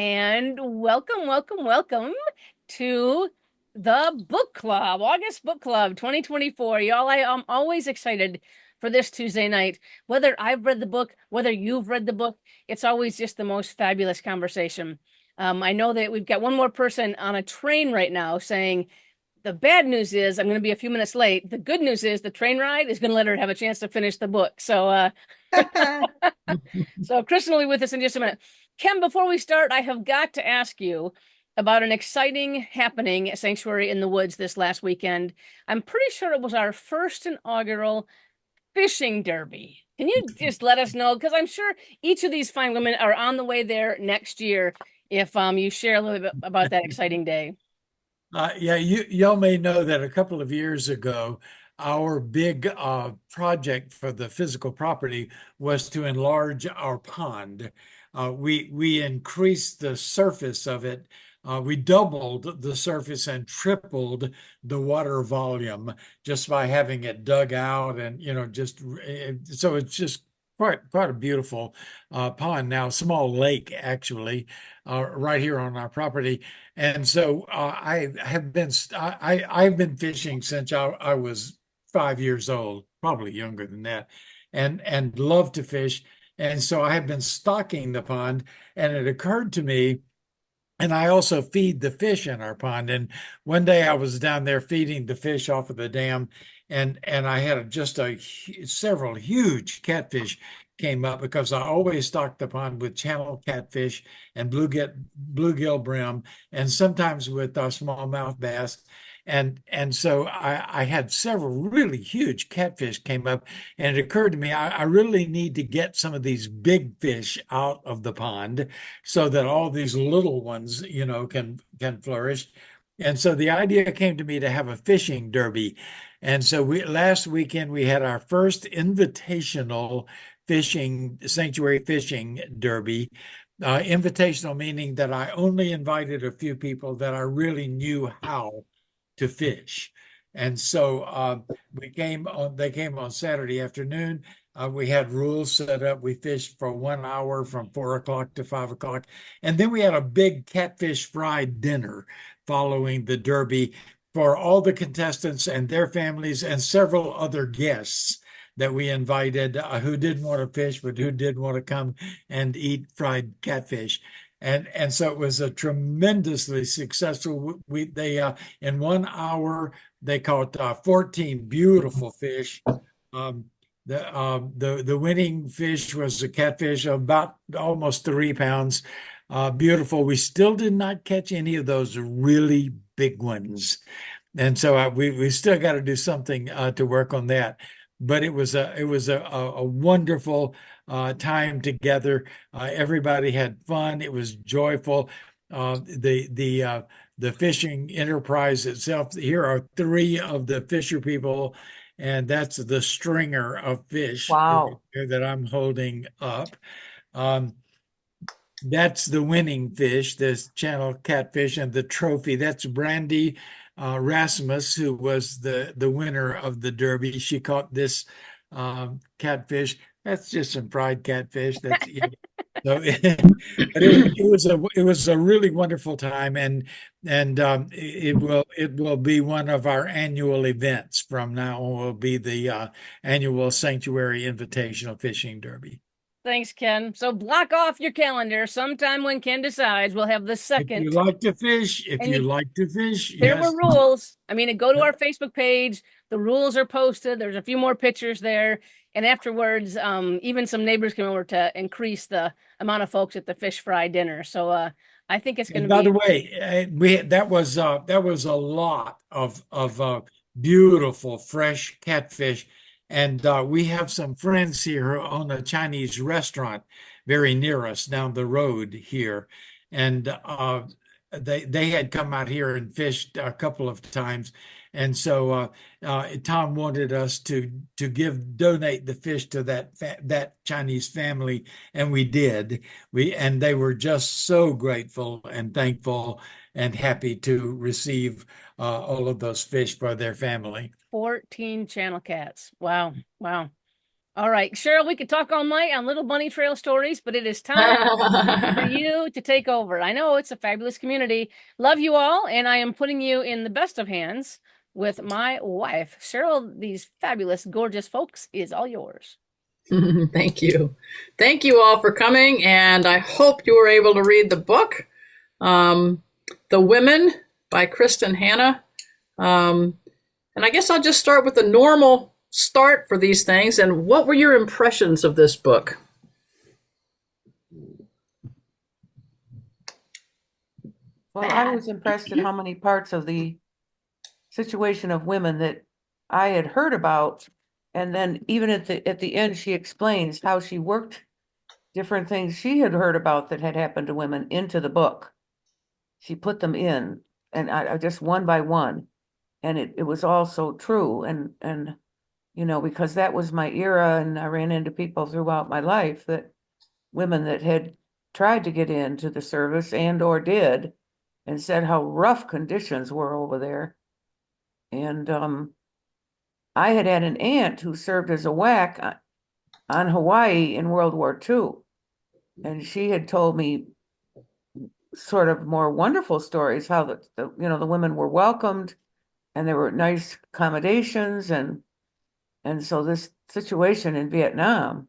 And welcome to the book club, August Book Club 2024. Y'all, I am always excited for this Tuesday night. Whether I've read the book, whether you've read the book, it's always just the most fabulous conversation. I know that we've got one more person on a train right now saying, the bad news is I'm going to be a few minutes late. The good news is the train ride is going to let her have a chance to finish the book. So Kristen will be with us in just a minute. Kim, before we start, I have got to ask you about an exciting happening at Sanctuary in the Woods this last weekend. I'm pretty sure it was our first inaugural fishing derby. Can you just let us know? Because I'm sure each of these fine women are on the way there next year. If you share a little bit about that exciting day. Yeah, y'all may know that a couple of years ago, our big project for the physical property was to enlarge our pond. We increased the surface of it. We doubled the surface and tripled the water volume just by having it dug out, and so it's just quite a beautiful pond now, small lake actually, right here on our property. And so I've been fishing since I was 5 years old, probably younger than that, and love to fish. And so I have been stocking the pond, and it occurred to me, and I also feed the fish in our pond. And one day I was down there feeding the fish off of the dam, and I had several huge catfish came up because I always stock the pond with channel catfish and bluegill brim, and sometimes with smallmouth bass. And so I had several really huge catfish came up, and it occurred to me I really need to get some of these big fish out of the pond so that all these little ones, can flourish. And so the idea came to me to have a fishing derby. And so last weekend we had our first invitational fishing sanctuary fishing derby. Invitational meaning that I only invited a few people that I really knew how to fish. And so they came on Saturday afternoon. We had rules set up. We fished for 1 hour from 4 o'clock to 5 o'clock. And then we had a big catfish fry dinner following the derby for all the contestants and their families and several other guests that we invited who didn't want to fish, but who did want to come and eat fried catfish. And so it was a tremendously successful. They in 1 hour they caught 14 beautiful fish. Um, the winning fish was a catfish of about almost 3 pounds. Beautiful. We still did not catch any of those really big ones, and so we still got to do something to work on that. But it was a wonderful time together. Everybody had fun. It was joyful. The fishing enterprise itself. Here are three of the fisher people, and that's the stringer of fish right Wow. there that I'm holding up. Um, that's the winning fish, this channel catfish, and the trophy. That's Brandy Rasmus, who was the winner of the Derby. She caught this catfish. That's just some fried catfish. That's so, but it was a really wonderful time, and it will be one of our annual events from now on. Will be the annual Sanctuary Invitational Fishing Derby. Thanks, Ken. So block off your calendar. Sometime when Ken decides, we'll have the If you second. like to fish, if And you you, like to fish, there were yes. rules. I mean, go to our Facebook page. The rules are posted. There's a few more pictures there. And afterwards, even some neighbors came over to increase the amount of folks at the fish fry dinner. So I think it's going And to by be the way, that was a lot of beautiful fresh catfish, and we have some friends here who own a Chinese restaurant very near us down the road here, and they had come out here and fished a couple of times, and so Tom wanted us to donate the fish to that Chinese family, and we did. And they were just so grateful and thankful and happy to receive all of those fish for their family. 14 channel cats. Wow. Wow. All right, Cheryl, we could talk all night on Little Bunny Trail stories, but it is time for you to take over. I know it's a fabulous community. Love you all, and I am putting you in the best of hands with my wife. Cheryl, these fabulous, gorgeous folks is all yours. Thank you. Thank you all for coming, and I hope you were able to read the book, um, The Women by Kristin Hannah. And I guess I'll just start with the normal start for these things. And what were your impressions of this book? Well, I was impressed at how many parts of the situation of women that I had heard about. And then even at the end, she explains how she worked different things she had heard about that had happened to women into the book. She put them in, and I just one by one. And it was all so true. And you know, because that was my era, and I ran into people throughout my life, that women that had tried to get into the service and or did, and said how rough conditions were over there. And I had an aunt who served as a WAC on Hawaii in World War II. And she had told me sort of more wonderful stories, how the women were welcomed and there were nice accommodations. And so this situation in Vietnam,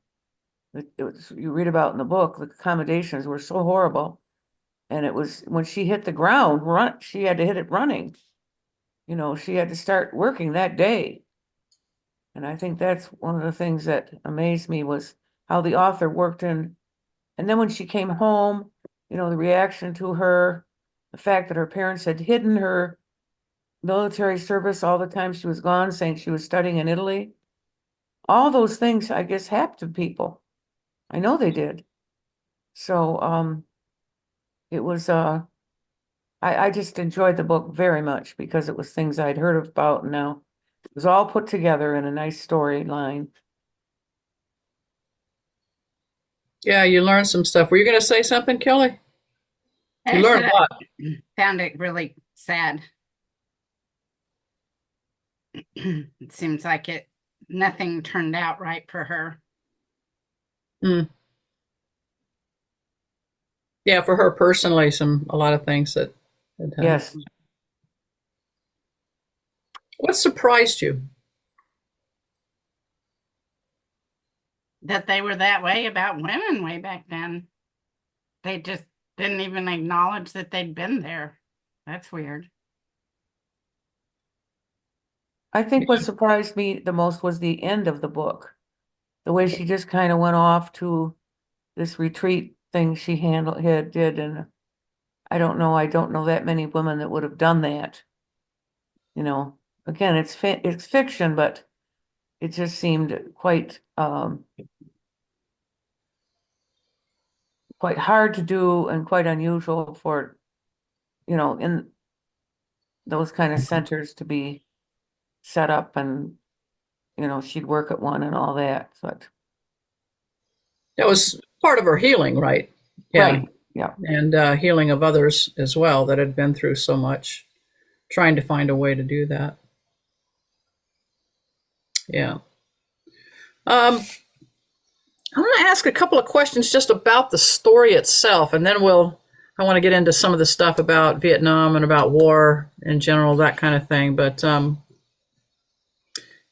you read about in the book, the accommodations were so horrible. And it was when she hit the ground, she had to hit it running. You know, she had to start working that day. And I think that's one of the things that amazed me, was how the author worked in. And then when she came home, you know, the reaction to her, the fact that her parents had hidden her military service all the time she was gone, saying she was studying in Italy. All those things, I guess, happened to people. I know they did. So it was I just enjoyed the book very much because it was things I'd heard about, and now it was all put together in a nice storyline. Yeah, you learned some stuff. Were you going to say something, Kelly? You I learned said a lot. I found it really sad. It seems like nothing turned out right for her. Mm. Yeah, for her personally, a lot of things that had happened. Yes. What surprised you? That they were that way about women way back then. They just didn't even acknowledge that they'd been there. That's weird. I think what surprised me the most was the end of the book. The way she just kind of went off to this retreat thing she did, and I don't know that many women that would have done that. You know, again, it's fiction, but it just seemed quite hard to do and quite unusual for, you know, in those kind of centers to be set up, and you know, she'd work at one and all that. But That was part of her healing, right? Yeah. right, yeah. And healing of others as well that had been through so much, trying to find a way to do that. Yeah. I want to ask a couple of questions just about the story itself, and then I want to get into some of the stuff about Vietnam and about war in general, that kind of thing. But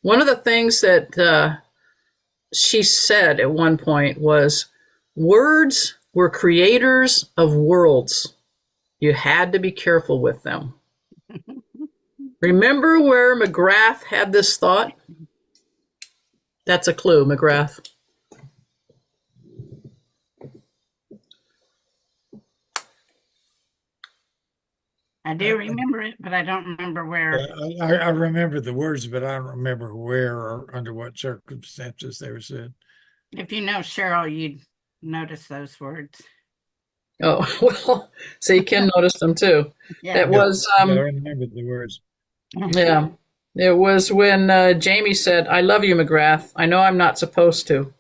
one of the things that she said at one point was, words were creators of worlds. You had to be careful with them. Remember where McGrath had this thought? That's a clue, McGrath. I do remember it, but I don't remember where. I remember the words, but I don't remember where or under what circumstances they were said. If you know Cheryl, you'd notice those words. Oh, well, so you can notice them too. Yeah. It was, I remember the words. yeah, it was when Jamie said, "I love you, McGrath. I know I'm not supposed to."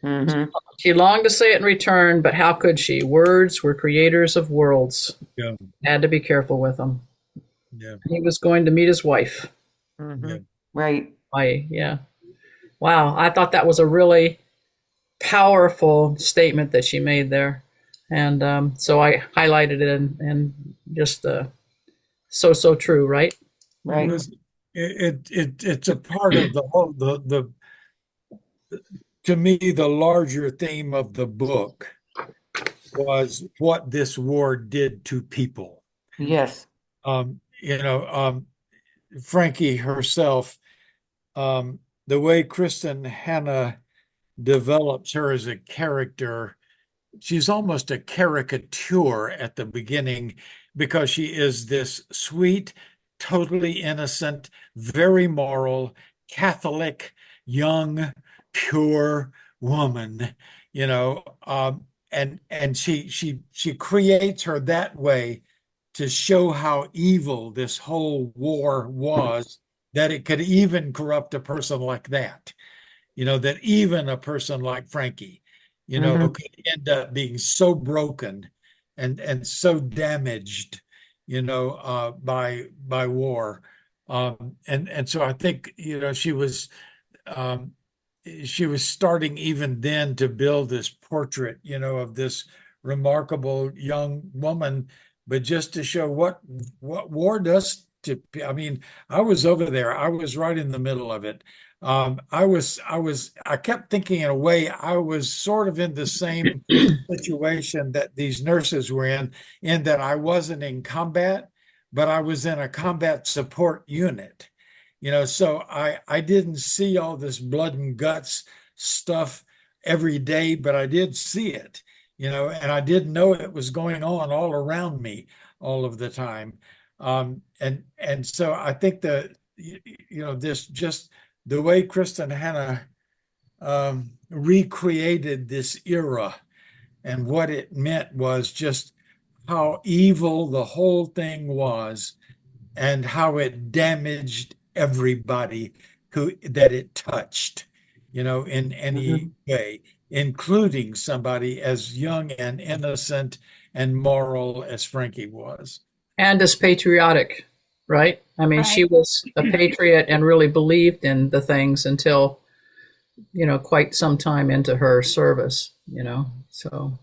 Mm-hmm. She longed to say it in return, but how could she? Words were creators of worlds. Yeah. Had to be careful with them. Yeah. He was going to meet his wife. Mm-hmm. Yeah. Right. Yeah. Wow, I thought that was a really powerful statement that she made there. And so I highlighted it and just so true, right? It Right. was it's a part of the whole the to me the larger theme of the book was what this war did to people. Yes. You know, Frankie herself, the way Kristin Hannah develops her as a character, she's almost a caricature at the beginning because she is this sweet, totally innocent, very moral, Catholic, young, pure woman, you know, and she creates her that way to show how evil this whole war was, that it could even corrupt a person like that, that even a person like Frankie, Hmm. could end up being so broken and so damaged, by war. And so I think, um, she was starting even then to build this portrait, of this remarkable young woman, but just to show what war does to, I mean, I was over there. I was right in the middle of it. I kept thinking in a way I was sort of in the same situation that these nurses were in that I wasn't in combat, but I was in a combat support unit. So I didn't see all this blood and guts stuff every day, but I did see it, and I did know it was going on all around me all of the time. And so I think that this just the way Kristin Hannah recreated this era and what it meant was just how evil the whole thing was and how it damaged everybody that it touched, in any Hmm. way, including somebody as young and innocent and moral as Frankie was. And as patriotic, right? I mean, she Right. was a patriot and really believed in the things until, quite some time into her service, So,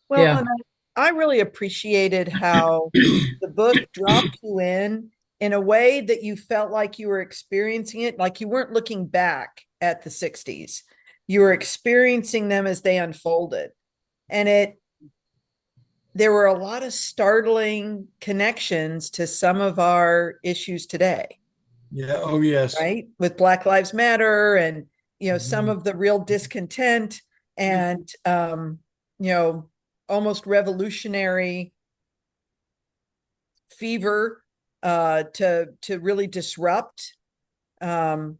Well, yeah. and I really appreciated how the book dropped you in a way that you felt like you were experiencing it, like you weren't looking back at the 60s. You were experiencing them as they unfolded. And there were a lot of startling connections to some of our issues today, Yeah. Oh, yes. right? With Black Lives Matter and, some Mhm. of the real discontent and, you know, almost revolutionary fever to really disrupt, um,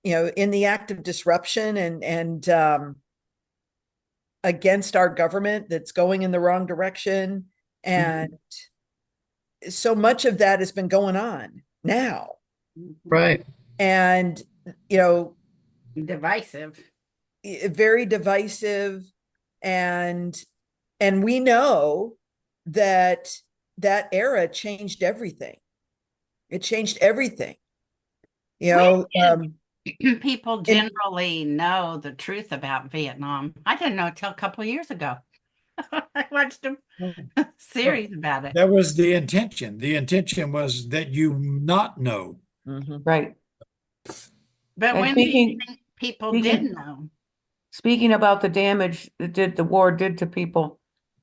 in the act of disruption and against our government that's going in the wrong direction. And so much of that has been going on now. Right. And, you know, Divisive. very divisive. And we know that that era changed everything. It changed everything. You When know, did people and generally know the truth about Vietnam? I didn't know until a couple of years ago. I watched a series about it. That was the intention. The intention was that you not know. Mhm. Right. But And when do you think people did speaking, know? speaking about the damage that the war did to people,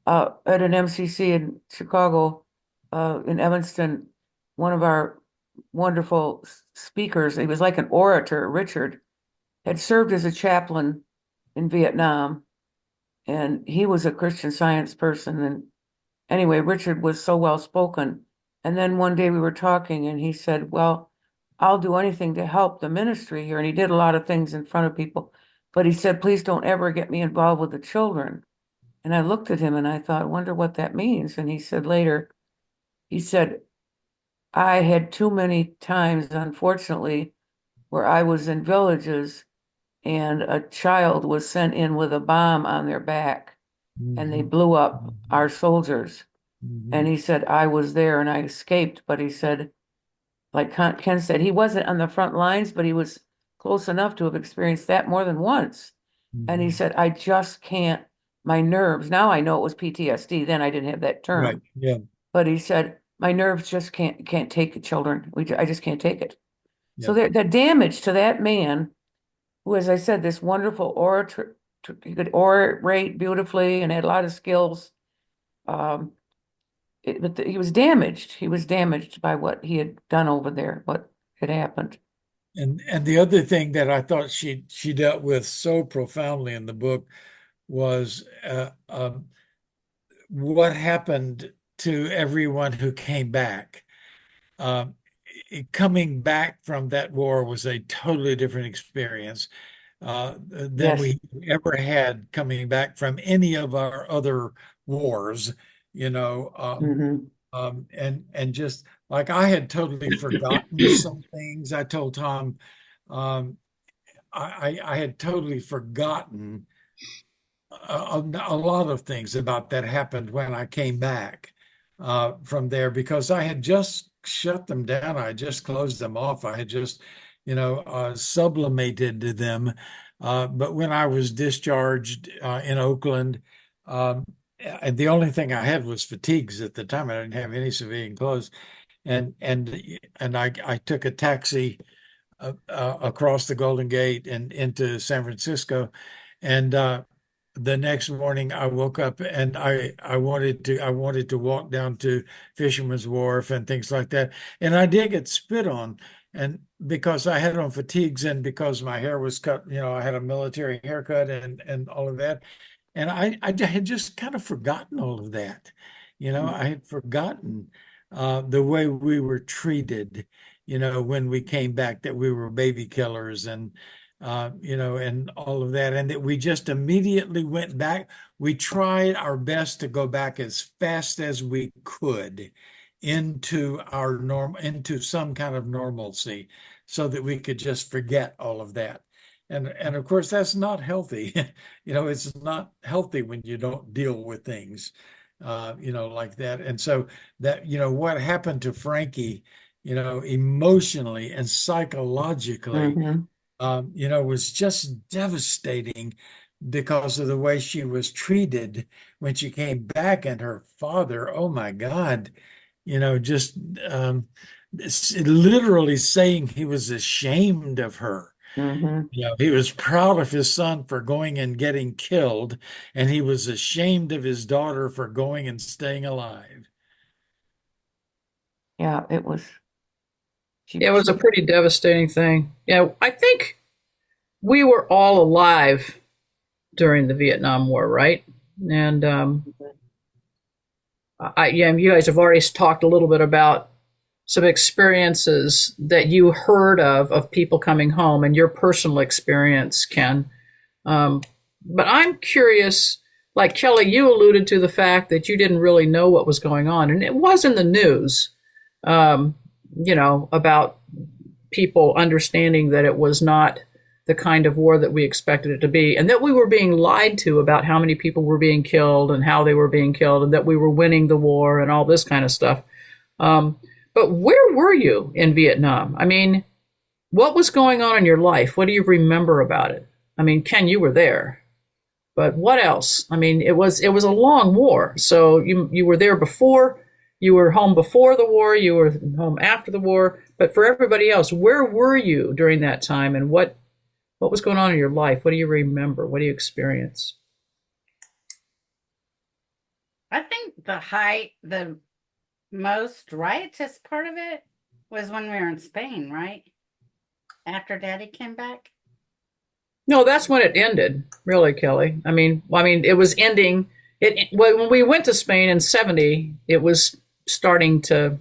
at an MCC in Chicago, in Evanston, one of our wonderful speakers, he was like an orator, Richard, had served as a chaplain in Vietnam, and he was a Christian Science person. And anyway, Richard was so well spoken. And then one day we were talking, and he said, "Well, I'll do anything to help the ministry here." And he did a lot of things in front of people, but he said, "Please don't ever get me involved with the children." And I looked at him and I thought, I wonder what that means. And he said later, he said, "I had too many times, unfortunately, where I was in villages and a child was sent in with a bomb on their back and they Mhm. blew up our soldiers." And Mhm. he said, "I was there and I escaped." But he said, like Ken said, he wasn't on the front lines, but he was close enough to have experienced that more than once. And he Mhm. said, I just can't, my nerves, now I know it was PTSD, then I didn't have that term. Right. Yeah. But he said, my nerves just can't take it, children. I just can't take it. Yeah. So the damage to that man, who, as I said, this wonderful orator, he could orate beautifully and had a lot of skills. Um, but he was damaged. He was damaged by what he had done over there, what had happened. And the other thing that I thought she dealt with so profoundly in the book was what happened to everyone who came back. Um, Coming back from that war was a totally different experience than Yes. we ever had coming back from any of our other wars, you know. Hmm. And just like I had totally forgotten some things. I told Tom, um, I had totally forgotten a lot of things about that happened when I came back from there because I had just shut them down. I had just closed them off. I had just, sublimated them. But when I was discharged in Oakland, um, and the only thing I had was fatigues at the time. I didn't have any civilian clothes, and I took a taxi across the Golden Gate and into San Francisco, and the next morning I woke up and I wanted to walk down to Fisherman's Wharf and things like that, and I did get spit on, and because I had on fatigues and because my hair was cut, I had a military haircut and all of that, and I had just kind of forgotten all of that. I had forgotten the way we were treated, when we came back, that we were baby killers and all of that, and that we just immediately went back. We tried our best to go back as fast as we could into some kind of normalcy so that we could just forget all of that. And of course, that's not healthy. It's not healthy when you don't deal with things, like that. And so that, what happened to Frankie, emotionally and psychologically, Hmm. was just devastating because of the way she was treated when she came back, and her father, oh my God, just literally saying he was ashamed of her. Hmm. He was proud of his son for going and getting killed, and he was ashamed of his daughter for going and staying alive. Yeah, it was. Yeah, it was a pretty devastating thing. Yeah, I think we were all alive during the Vietnam War, right? And you guys have already talked a little bit about some experiences that you heard of people coming home and your personal experience, Ken. But I'm curious, like Kelly, you alluded to the fact that you didn't really know what was going on, and it was in the news, about people understanding that it was not the kind of war that we expected it to be, and that we were being lied to about how many people were being killed and how they were being killed, and that we were winning the war and all this kind of stuff. But where were you in Vietnam? I mean, what was going on in your life? What do you remember about it? I mean, Ken, you were there, but what else? I mean, it was a long war. So you were there before, you were home before the war, you were home after the war. But for everybody else, where were you during that time, and what was going on in your life? What do you remember? What do you experience? I think the most riotous part of it was when we were in Spain, right? After Daddy came back. No, that's when it ended, really, Kelly. I mean, it was ending. When we went to Spain in '70, it was starting to,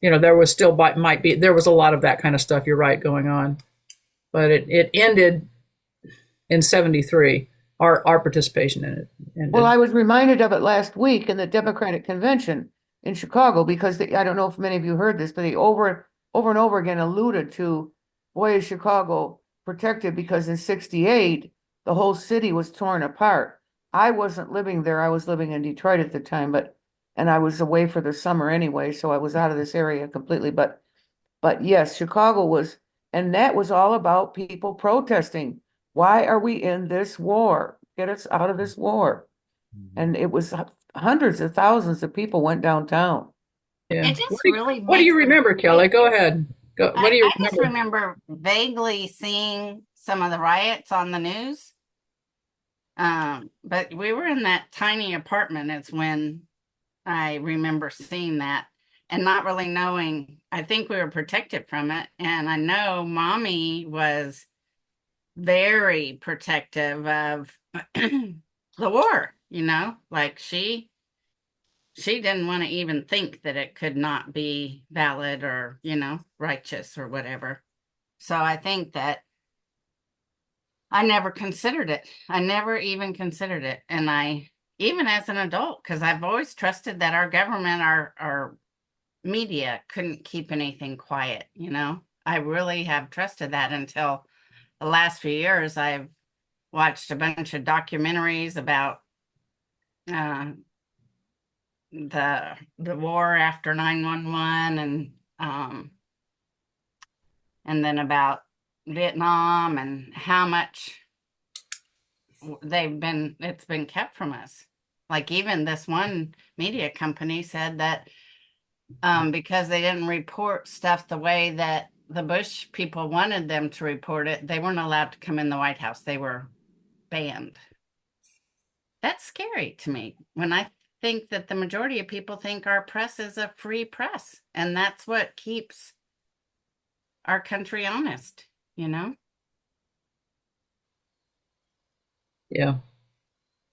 there was still there was a lot of that kind of stuff. You're right, going on, but it ended in '73. Our participation in it ended. Well, I was reminded of it last week in the Democratic Convention in Chicago because I don't know if many of you heard this, but they over and over again alluded to, boy, is Chicago protected, because in '68 the whole city was torn apart. I wasn't living there. I was living in Detroit at the time, and I was away for the summer anyway, so I was out of this area completely. But yes, Chicago was, And that was all about people protesting. Why are we in this war? Get us out of this war. And it was hundreds of thousands of people went downtown. Yeah. It just really What do makes you me remember, Kelly? Go ahead. What do you I just remember? remember vaguely seeing some of the riots on the news. But we were in that tiny apartment. It's when I remember seeing that and not really knowing. I think we were protected from it. And I know mommy was very protective of the war, like she didn't want to even think that it could not be valid or, righteous or whatever. So I think that I never considered it. I never even considered it. And even as an adult, because I've always trusted that our government, our media couldn't keep anything quiet, I really have trusted that until the last few years. I've watched a bunch of documentaries about the war after 9/11 and then about Vietnam and how much it's been kept from us. Like even this one media company said that because they didn't report stuff the way that the Bush people wanted them to report it, they weren't allowed to come in the White House. They were banned. That's scary to me when I think that the majority of people think our press is a free press, and that's what keeps our country honest, Yeah.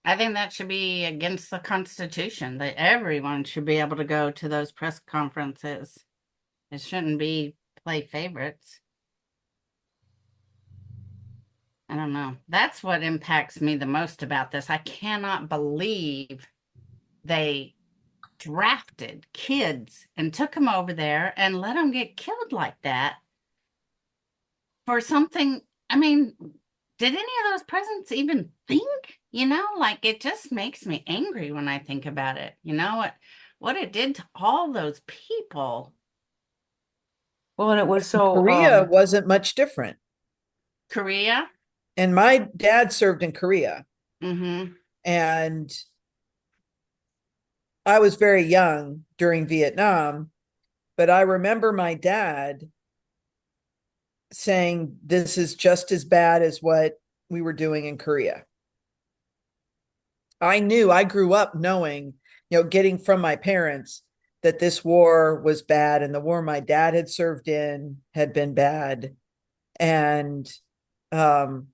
I think that should be against the Constitution, that everyone should be able to go to those press conferences. It shouldn't be play favorites. I don't know. That's what impacts me the most about this. I cannot believe they drafted kids and took them over there and let them get killed like that for something. I mean, did any of those presidents even think? Like it just makes me angry when I think about it. What it did to all those people. Well, and it was so Korea wasn't much different. Korea. And my dad served in Korea. Mm-hmm. And I was very young during Vietnam, but I remember my dad saying this is just as bad as what we were doing in Korea. I grew up knowing, getting from my parents that this war was bad and the war my dad had served in had been bad. And then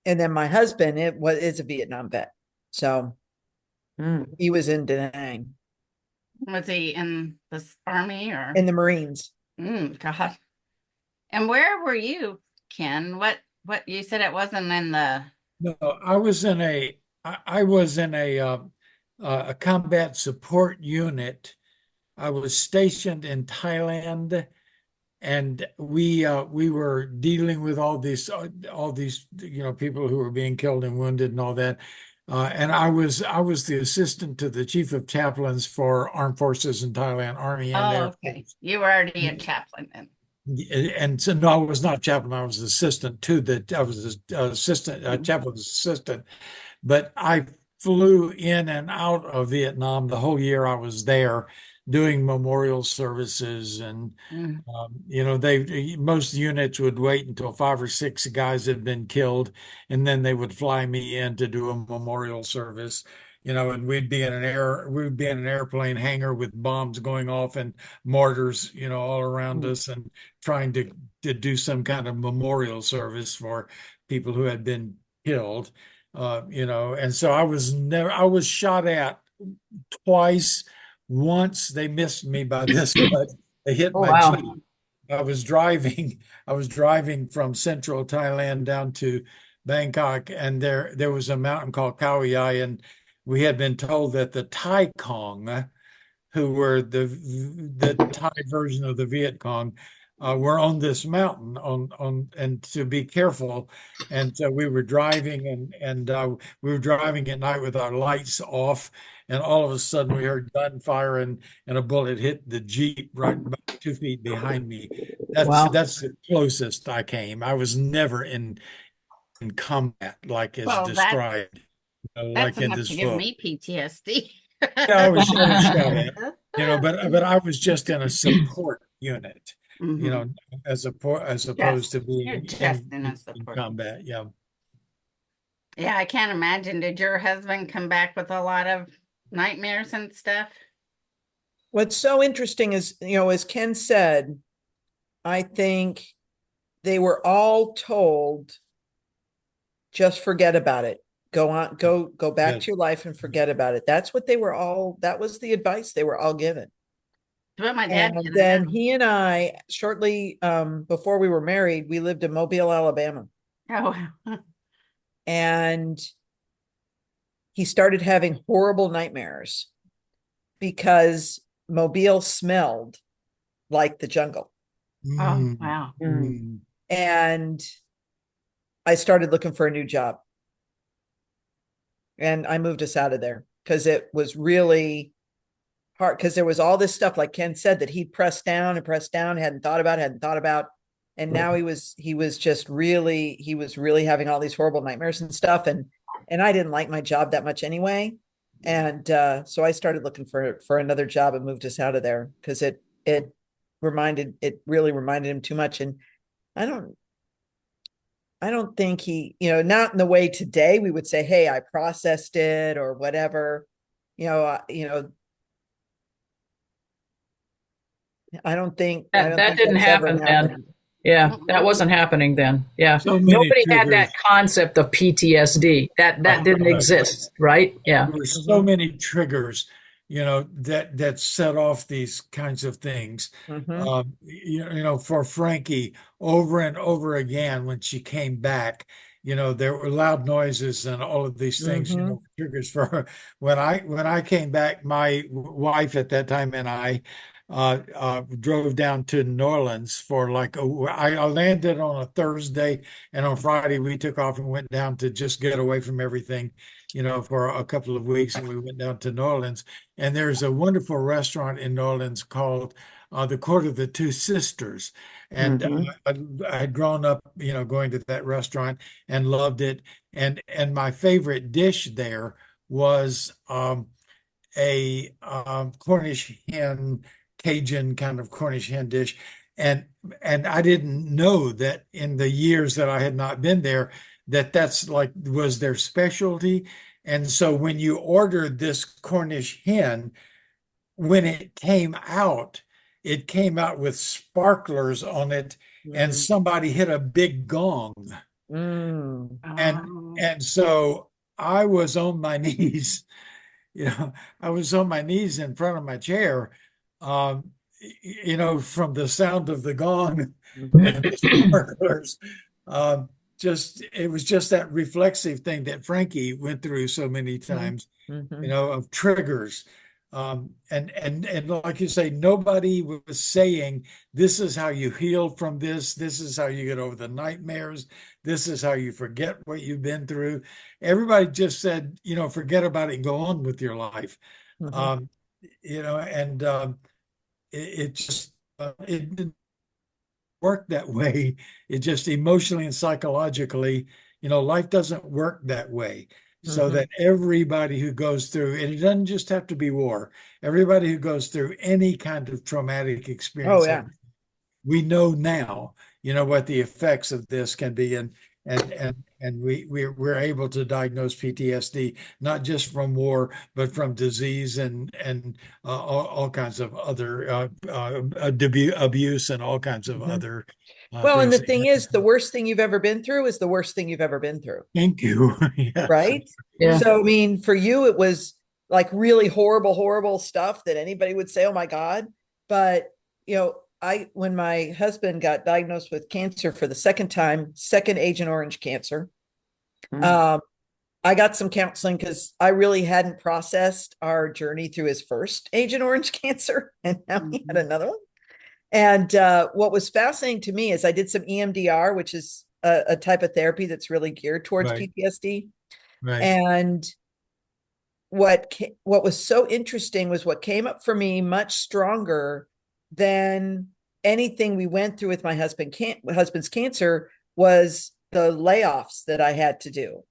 my husband is a Vietnam vet. So he was in Da Nang. Was he in the army or in the Marines? God. And where were you, Ken? What you said it wasn't in the. No, I was in a combat support unit. I was stationed in Thailand, and we were dealing with all these people who were being killed and wounded and all that. And I was the assistant to the chief of chaplains for armed forces in Thailand, Army and Air Force. You were already a chaplain then. And so no, I was not chaplain. I was assistant to I was assistant chaplain's assistant. But I flew in and out of Vietnam the whole year I was there, doing memorial services, and most units would wait until 5 or 6 guys had been killed, and then they would fly me in to do a memorial service. And we'd be in an airplane hangar with bombs going off and mortars, all around us, and trying to do some kind of memorial service for people who had been killed. And so I was shot at twice. Once they missed me by this much. They hit my Jeep. I was driving from central Thailand down to Bangkok, and there was a mountain called Khao Yai, and we had been told that the Thai Cong, who were the Thai version of the Viet Cong, were on this mountain and to be careful. And so we were driving and we were driving at night with our lights off, and all of a sudden we heard gunfire and a bullet hit the Jeep right 2 feet behind me. That's Wow. that's the closest I came. I was never in combat like is Well, described, that's like in enough this to give book. me PTSD. Yeah, I was shot in combat, but I was just in a support unit, Mhm. as opposed Just, to you're being just in a in support. combat. Yeah. Yeah, I can't imagine. Did your husband come back with a lot of nightmares and stuff? What's so interesting is, as Ken said, I think they were all told, just forget about it. Go on, go back Yes. to your life and forget about it. That's what that was the advice they were all given. But my dad And didn't then know. he and I, shortly before we were married, we lived in Mobile, Alabama. Oh, And he started having horrible nightmares because Mobile smelled like the jungle. oh, Mm, wow. mm. And I started looking for a new job. And I moved us out of there because it was really hard, because there was all this stuff, like Ken said, that he'd pressed down and pressed down, hadn't thought about. And now he was really having all these horrible nightmares and stuff. And I didn't like my job that much anyway. And so I started looking for another job and moved us out of there because it really reminded him too much. And I don't think he, not in the way today we would say, hey, I processed it or whatever. I don't think That didn't that's ever happen then. happened. Yeah, that wasn't happening then. Yeah. So many Nobody had that triggers. concept of PTSD. That didn't exist, right? Yeah. There were so many triggers, that set off these kinds of things. Mhm. For Frankie, over and over again when she came back, there were loud noises and all of these things, Mhm. triggers for her. When I came back, my wife at that time and I drove down to New Orleans for I landed on a Thursday, and on Friday we took off and went down to just get away from everything, for a couple of weeks, and we went down to New Orleans. And there's a wonderful restaurant in New Orleans called the Court of the Two Sisters. And Mhm. I had grown up, going to that restaurant and loved it. And my favorite dish there was a Cornish hen, Cajun kind of Cornish hen dish. And and I didn't know that in the years that I had not been there, that's like was their specialty. And so when you ordered this Cornish hen, when it came out with sparklers on it, and Mm. somebody hit a big gong. Mm. And Oh, and so I was on my knees, you know, I was on my knees in front of my chair, um, from the sound of the gong and the sparklers. Um, it was just that reflexive thing that Frankie went through so many Mhm. times, Mhm. of triggers. And like you say, nobody was saying this is how you heal from this. This is how you get over the nightmares. This is how you forget what you've been through. Everybody just said, forget about it and go on with your life. Mhm. Um, and it just it didn't work that way. It just emotionally and psychologically, life doesn't work that way. So Mhm. that everybody who goes through, and it doesn't just have to be war, everybody who goes through any kind of traumatic Oh experience, yeah. we know now, what the effects of this can be, and we're able to diagnose PTSD not just from war, but from disease and all kinds of other abuse and all kinds of Mhm. other Well, and the things. thing is, the worst thing you've ever been through is the worst thing you've ever been through, Thank you. Yes. right? Yeah. So, I mean, for you, it was like really horrible, horrible stuff that anybody would say, "Oh my God." But, when my husband got diagnosed with cancer for the second time, second Agent Orange cancer, mm, um, I got some counseling because I really hadn't processed our journey through his first Agent Orange cancer, and now he had mhm. another one. And what was fascinating to me is I did some EMDR, which is a type of therapy that's really geared towards Right, PTSD. right. And what was so interesting was what came up for me much stronger then anything we went through with my husband's cancer was the layoffs that I had to do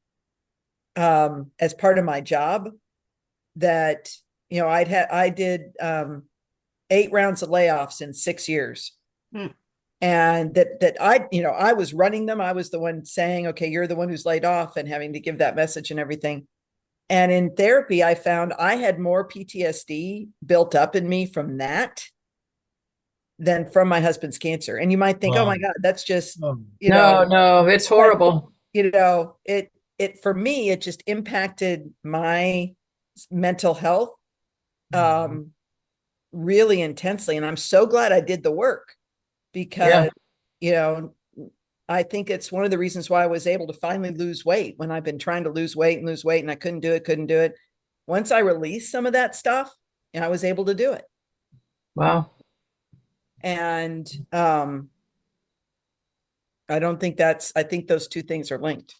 as part of my job. That I did 8 rounds of layoffs in 6 years. And that I was running them. I was the one saying, okay, you're the one who's laid off, and having to give that message and everything. And in therapy, I found I had more PTSD built up in me from that than from my husband's cancer. And you might think, oh my God, that's just, Oh, No, it's horrible. It for me, it just impacted my mental health really intensely. And I'm so glad I did the work, because, I think it's one of the reasons why I was able to finally lose weight when I've been trying to lose weight and I couldn't do it. Once I released some of that stuff, I was able to do it. Wow. And I think those two things are linked.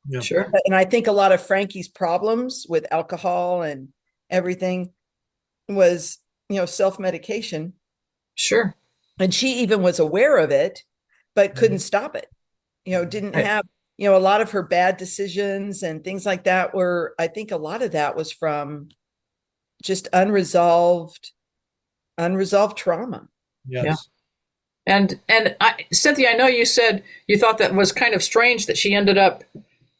yeah. Sure. And I think a lot of Frankie's problems with alcohol and everything was, self-medication. Sure. And she even was aware of it, but couldn't stop it. Didn't have, a lot of her bad decisions and things like that I think a lot of that was from just unresolved trauma. Yes. Yeah. And Cynthia, I know you said you thought that was kind of strange that she ended up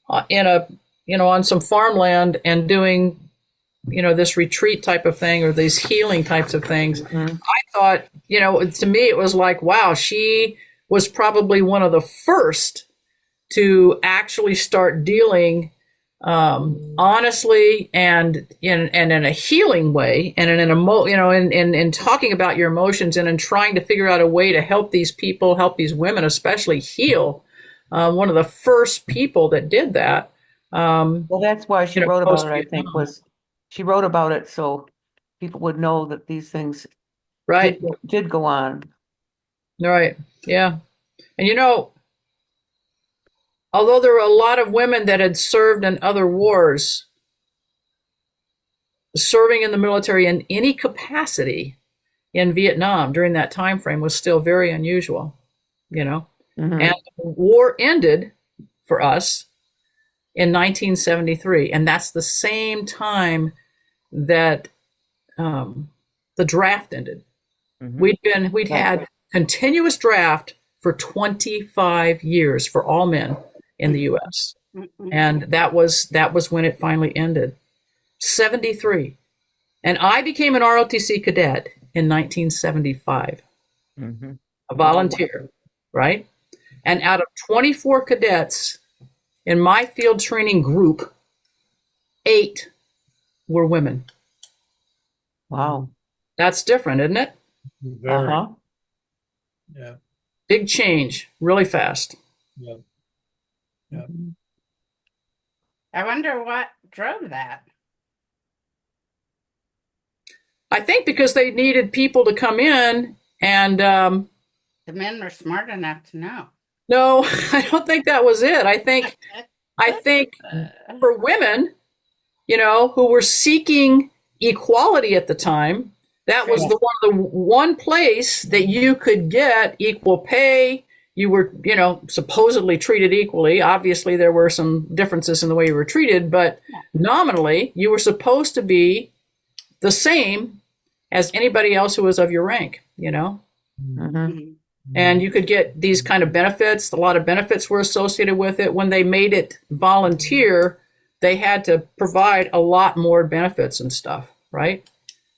on some farmland and doing, this retreat type of thing, or these healing types of things. Mm-hmm. I thought, to me, it was like, wow, she was probably one of the first to actually start dealing honestly and in a healing way, and in talking about your emotions, and in trying to figure out a way to help these people, help these women especially, heal. One of the first people that did that. Well, that's why she wrote about it, I think, post-Vietnam. was she wrote about it so people would know that these things Right. did go on. Right. Yeah. And although there were a lot of women that had served in other wars, serving in the military in any capacity in Vietnam during that time frame was still very unusual, Mhm. And the war ended for us in 1973, and that's the same time that the draft ended. Mhm. We'd had continuous draft for 25 years for all men in the U.S. And that was when it finally ended. 73. And I became an ROTC cadet in 1975, Mm-hmm. a volunteer, right? And out of 24 cadets in my field training group, 8 were women. Wow. That's different, isn't it? Very. Uh-huh. Yeah. Big change, really fast. Yeah. Yeah. I wonder what drove that. I think because they needed people to come in and The men were smart enough to know. no, I don't think that was it. I think for women, who were seeking equality at the time, that was the one place that you could get equal pay. You were, supposedly treated equally. Obviously, there were some differences in the way you were treated, but nominally, you were supposed to be the same as anybody else who was of your rank, Mhm. And you could get these kind of benefits. A lot of benefits were associated with it. When they made it volunteer, they had to provide a lot more benefits and stuff, right?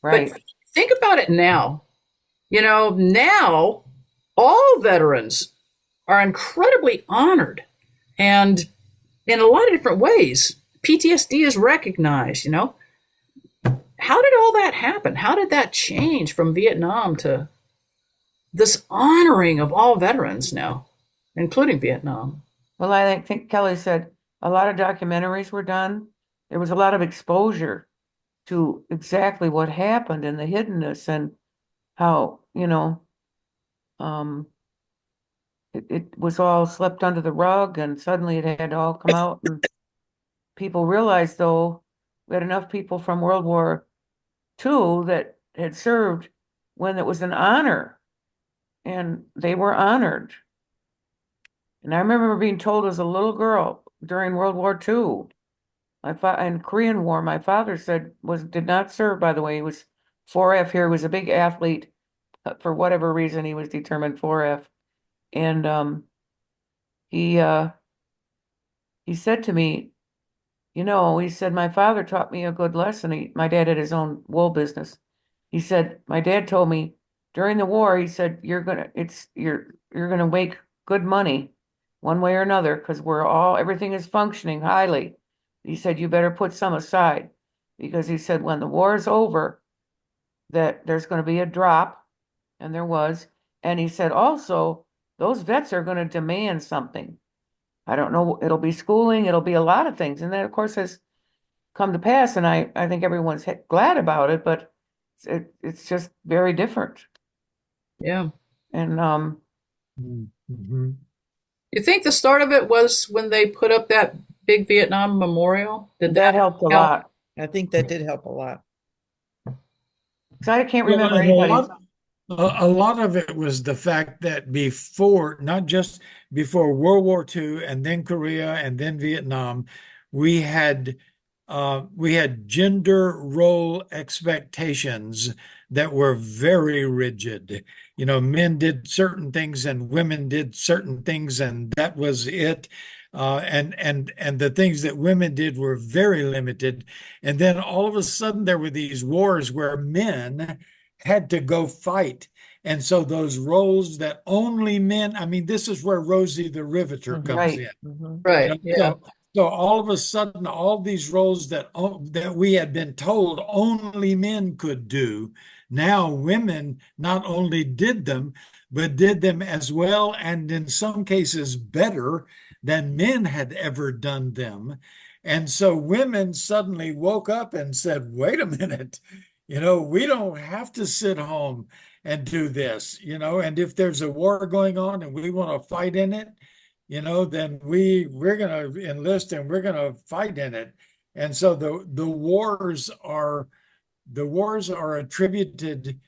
Right. But think about it now. Now all veterans are incredibly honored, and in a lot of different ways. PTSD is recognized, How did all that happen? How did that change from Vietnam to this honoring of all veterans now, including Vietnam? Well, I think Kelly said a lot of documentaries were done. There was a lot of exposure to exactly what happened and the hiddenness and how, it was all swept under the rug and suddenly it had to all come out. And people realized, though, we had enough people from World War II that had served when it was an honor and they were honored. And I remember being told as a little girl during World War II, and Korean War, my father said did not serve, by the way. He was 4F here. He was a big athlete. For whatever reason, he was determined 4F. And he said to me, he said, my father taught me a good lesson. My dad had his own wool business. He said, my dad told me during the war, he said, you're gonna make good money one way or another, because everything is functioning highly. He said, you better put some aside, because he said, when the war is over, that there's going to be a drop, and there was. And he said, also, those vets are going to demand something. I don't know, it'll be schooling, it'll be a lot of things. And that, of course, has come to pass, and I think everyone's glad about it, but it's just very different. Yeah. And Mhm. You think the start of it was when they put up that big Vietnam memorial? Did that helped a help? lot. I think that did help a lot. 'Cause I can't Yeah, remember and anybody. a lot of it was the fact that before, not just before World War II and then Korea and then Vietnam, we had gender role expectations that were very rigid. Men did certain things and women did certain things, and that was it. And the things that women did were very limited. And then all of a sudden there were these wars where men had to go fight. And so those roles that only men, I mean, this is where Rosie the Riveter comes Right. in. Right. Yeah. So all of a sudden, all these roles that we had been told only men could do, now women not only did them, but did them as well, and in some cases better than men had ever done them. And so women suddenly woke up and said, wait a minute, we don't have to sit home and do this, and if there's a war going on and we want to fight in it, then we're going to enlist and we're going to fight in it. And so the wars are attributed,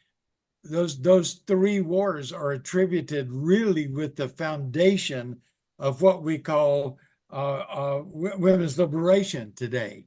those three wars are attributed really with the foundation of what we call women's liberation today.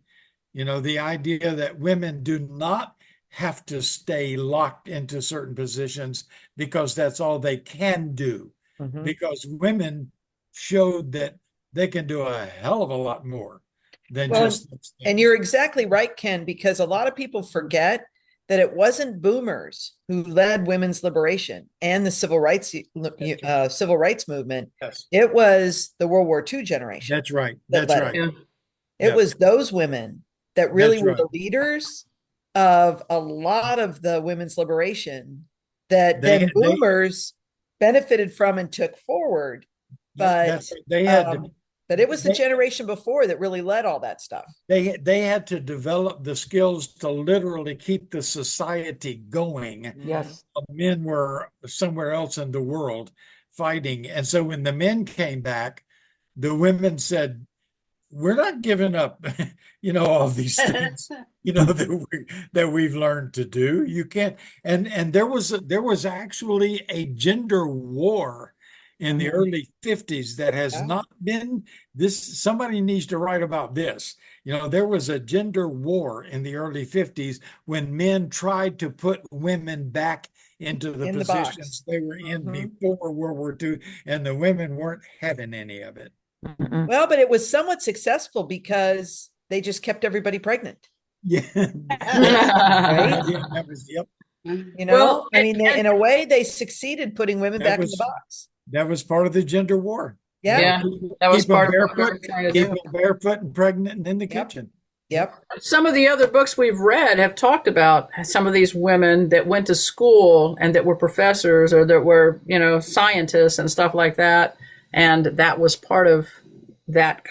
The idea that women do not have to stay locked into certain positions because that's all they can do. Mhm. Because women showed that they can do a hell of a lot more than Well, just those and things. you're exactly right, Ken, because a lot of people forget that it wasn't boomers who led women's liberation and the civil rights movement. Yes, It was the World War II generation that's right. that That's led right. it. Yeah. It Yep. was those women that really That's were right. the leaders of a lot of the women's liberation that They then boomers benefited from and took forward. But that's they had but it was the they, generation before that really led all that stuff. they had to develop the skills to literally keep the society going. Yes. Men were somewhere else in the world fighting. And so when the men came back, the women said, we're not giving up, all these things, that we've learned to do. You can't. And there was actually a gender war in the early 50s that has Yeah. not been this. Somebody needs to write about this. There was a gender war in the early 50s when men tried to put women back into the In the positions box. they were in Mhm. before World War II, and the women weren't having any of it. Mm-mm. Well, but it was somewhat successful because they just kept everybody pregnant. Yeah. Right? Yeah, that was, yep. Well, I mean, in a way, they succeeded putting women That back in was the box. that was part of the gender war. Yeah. Yeah, that was Keep them part of what we barefoot, were trying to keep do. them barefoot and pregnant and in the Yep. kitchen. Yep. Some of the other books we've read have talked about some of these women that went to school and that were professors or that were, scientists and stuff like that. And that was part of that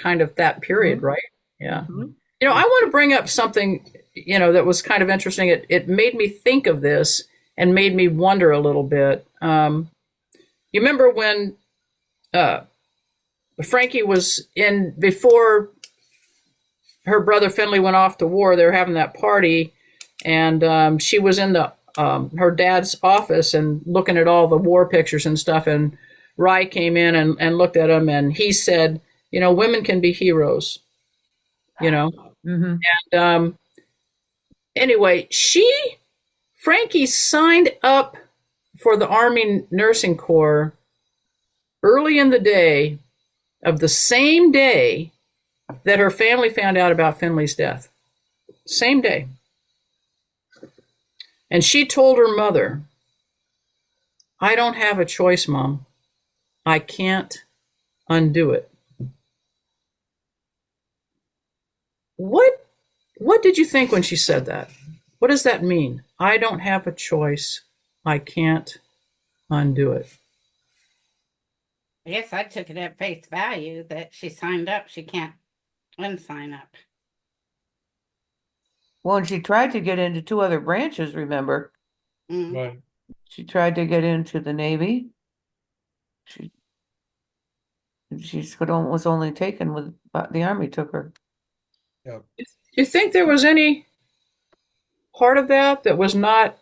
period, right? Yeah. Mhm. I want to bring up something, that was kind of interesting. It made me think of this and made me wonder a little bit. You remember when Frankie was before her brother Finley went off to war, they were having that party, and she was in the her dad's office and looking at all the war pictures and stuff. And Rye came in and looked at him, and he said, women can be heroes, Mm-hmm. And anyway, Frankie signed up for the Army Nursing Corps early in the day of the same day that her family found out about Finley's death. Same day. And she told her mother, "I don't have a choice, Mom. I can't undo it." What did you think when she said that? What does that mean? I don't have a choice. I can't undo it. I guess I took it at face value that she signed up. She can't unsign up. Well, and she tried to get into 2 other branches, remember? Mm. Right. She tried to get into the Navy. She was only taken with, the Army took her. Yeah. Do you think there was any part of that was not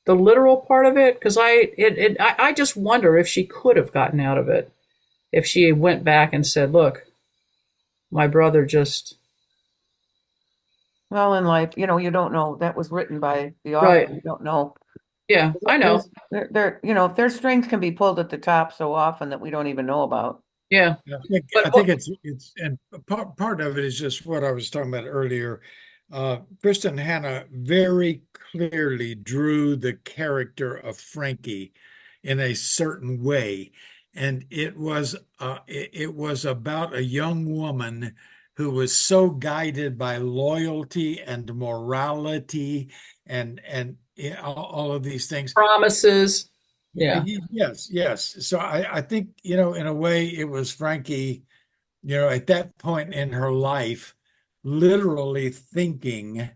the literal part of it? Because I just wonder if she could have gotten out of it if she went back and said, "Look, my brother just..." Well, in life, you don't know. That was written by the author. Right. You don't know. Yeah, I know. Their strings can be pulled at the top so often that we don't even know about. Yeah. Yeah, But I think it's and part of it is just what I was talking about earlier. Kristin Hannah very clearly drew the character of Frankie in a certain way, and it was about a young woman who was so guided by loyalty and morality and all of these things. Promises. Yeah. Yes. So I think, in a way it was Frankie, at that point in her life, literally thinking,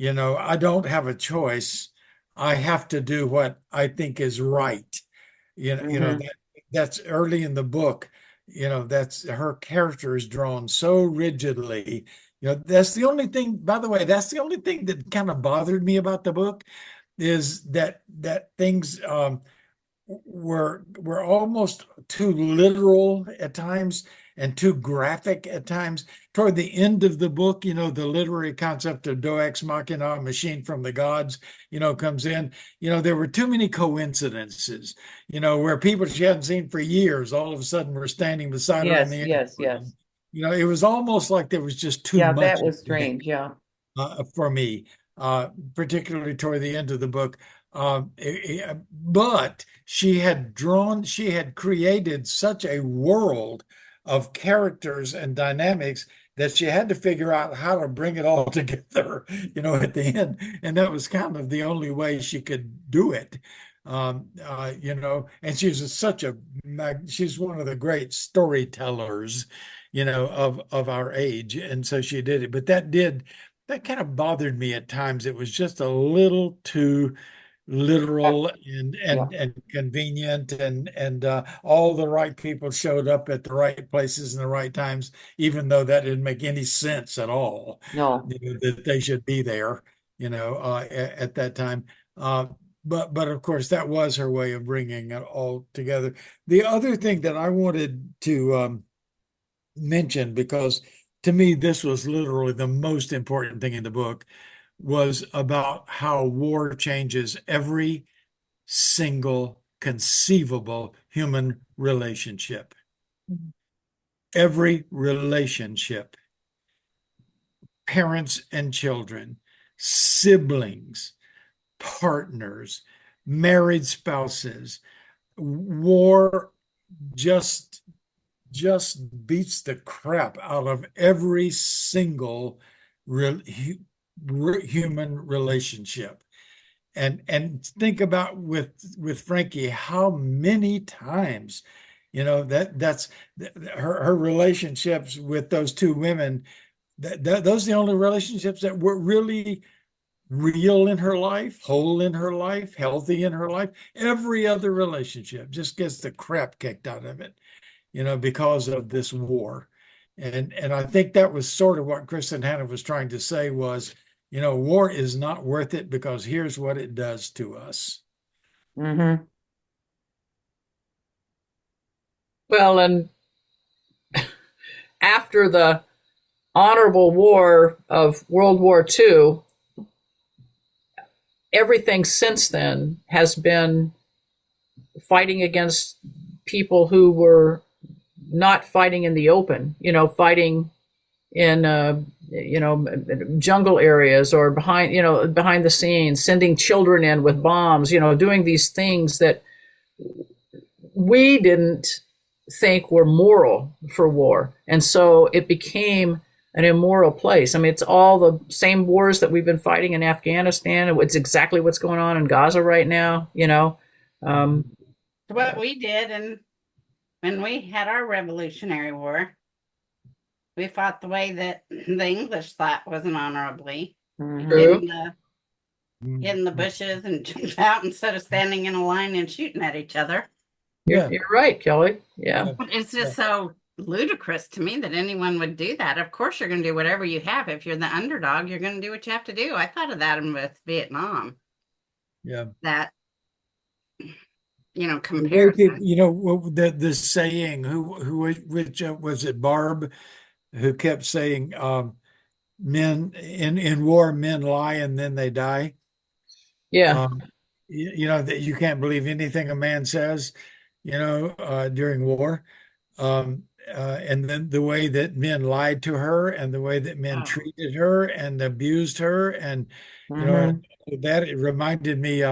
I don't have a choice. I have to do what I think is right. That's early in the book. That's her character is drawn so rigidly. That's the only thing, by the way, that's the only thing that kind of bothered me about the book is that things were almost too literal at times and too graphic at times. Toward the end of the book, the literary concept of Deus ex machina, machine from the gods, comes in. There were too many coincidences, where people she hadn't seen for years all of a sudden were standing beside her in the Yes. airport. It was almost like there was just too Yeah, much that was strange. Yeah. for me, particularly toward the end of the book. But she had created such a world of characters and dynamics that she had to figure out how to bring it all together, at the end. And that was kind of the only way she could do it. And she's one of the great storytellers, of our age. And so she did it. But that kind of bothered me at times. It was just a little too literal and convenient, and all the right people showed up at the right places and the right times, even though that didn't make any sense at all. No. That they should be there, at that time. But of course, that was her way of bringing it all together. The other thing that I wanted to mention, because to me this was literally the most important thing in the book, was about how war changes every single conceivable human relationship. Every relationship, parents and children, siblings, partners, married spouses. War just beats the crap out of every single human relationship. And think about with Frankie, how many times, that's her relationships with those 2 women. Those are the only relationships that were really real in her life, whole in her life, healthy in her life. Every other relationship just gets the crap kicked out of it, because of this war. And I think that was sort of what Kristin Hannah was trying to say was, war is not worth it because here's what it does to us. Mm-hmm. Well, and after the honorable war of World War II, everything since then has been fighting against people who were not fighting in the open, fighting in jungle areas or behind the scenes, sending children in with bombs, doing these things that we didn't think were moral for war. And so it became an immoral place. I mean, it's all the same wars that we've been fighting in Afghanistan. It's exactly what's going on in Gaza right now, What we did, and when we had our Revolutionary War, we fought the way that the English thought wasn't honorably. Mm-hmm. Hid in the bushes and jumped out instead of standing in a line and shooting at each other. You're right, Kelly. Yeah. It's just so ludicrous to me that anyone would do that. Of course, you're going to do whatever you have. If you're the underdog, you're going to do what you have to do. I thought of that with Vietnam. Yeah. That, comparison. The saying, which was it Barb, who kept saying, men in war, men lie and then they die. Yeah. That you can't believe anything a man says, during war. And then the way that men lied to her and the way that men treated her and abused her. And, that it reminded me,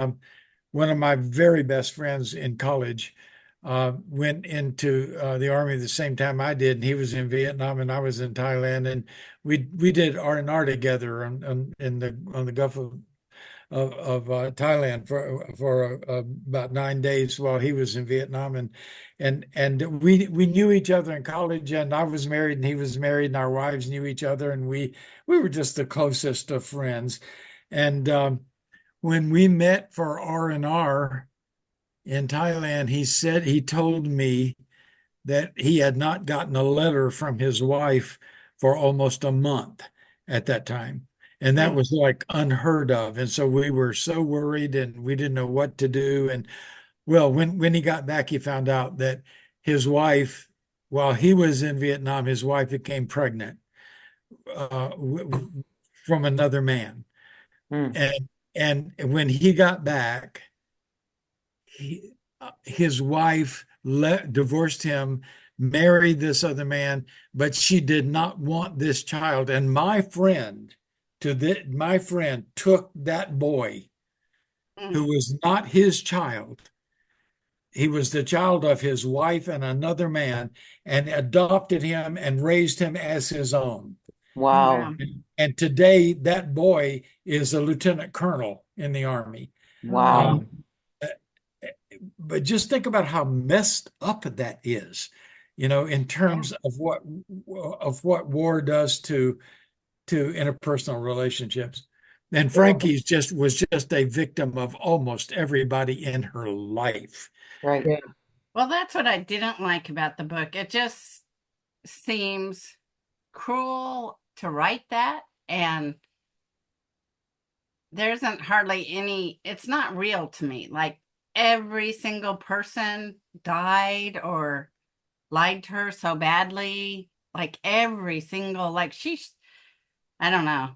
one of my very best friends in college went into the Army the same time I did, and he was in Vietnam and I was in Thailand, and we did R&R together on the Gulf of Thailand for about 9 days while he was in Vietnam, and we knew each other in college, and I was married and he was married, and our wives knew each other, and we were just the closest of friends. And when we met for R&R in Thailand, he told me that he had not gotten a letter from his wife for almost a month at that time. And that was like unheard of. And so we were so worried and we didn't know what to do. And well, when he got back, he found out that his wife, while he was in Vietnam, his wife became pregnant from another man. And when he got back, his wife divorced him, married this other man, but she did not want this child. And my friend took that boy who was not his child. He was the child of his wife and another man, and adopted him and raised him as his own. Wow. And today that boy is a lieutenant colonel in the Army. Wow. But just think about how messed up that is, in terms of what war does to interpersonal relationships. And Frankie was just a victim of almost everybody in her life. Right. Yeah. Well, that's what I didn't like about the book. It just seems cruel to write that, and there isn't hardly any, it's not real to me. Like every single person died or lied to her so badly. Like every single, I don't know.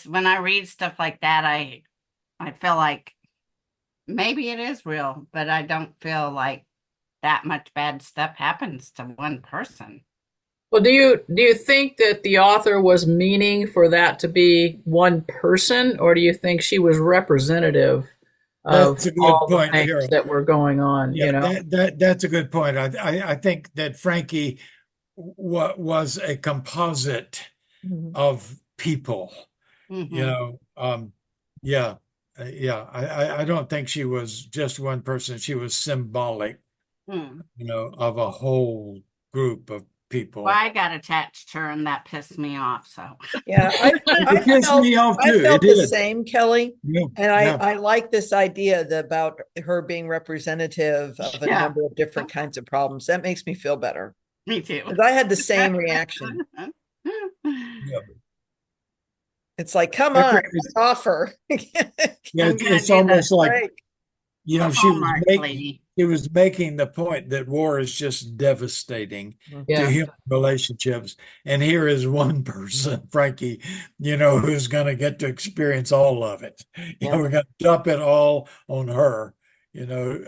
When I read stuff like that, I feel like maybe it is real, but I don't feel like that much bad stuff happens to one person. Well, do you think that the author was meaning for that to be one person, or do you think she was representative of all the things that were going on? Yeah, that's a good point. I think that Frankie was a composite of people. Yeah. I don't think she was just one person. She was symbolic, of a whole group of people. Well, I got attached to her, and that pissed me off. So yeah, I felt the same, Kelly. Yeah, and I like this idea about her being representative of a number of different kinds of problems. That makes me feel better. Me too. Because I had the same reaction. Yeah. It's like, come on, Every, just offer. yeah, I'm gonna it's do almost like, Right. you the know, Hallmark lady. she was making the point that war is just devastating to Yeah. human relationships. And here is one person, Frankie, you know, who's going to get to experience all of it. You know, Yeah. we're going to dump it all on her, you know.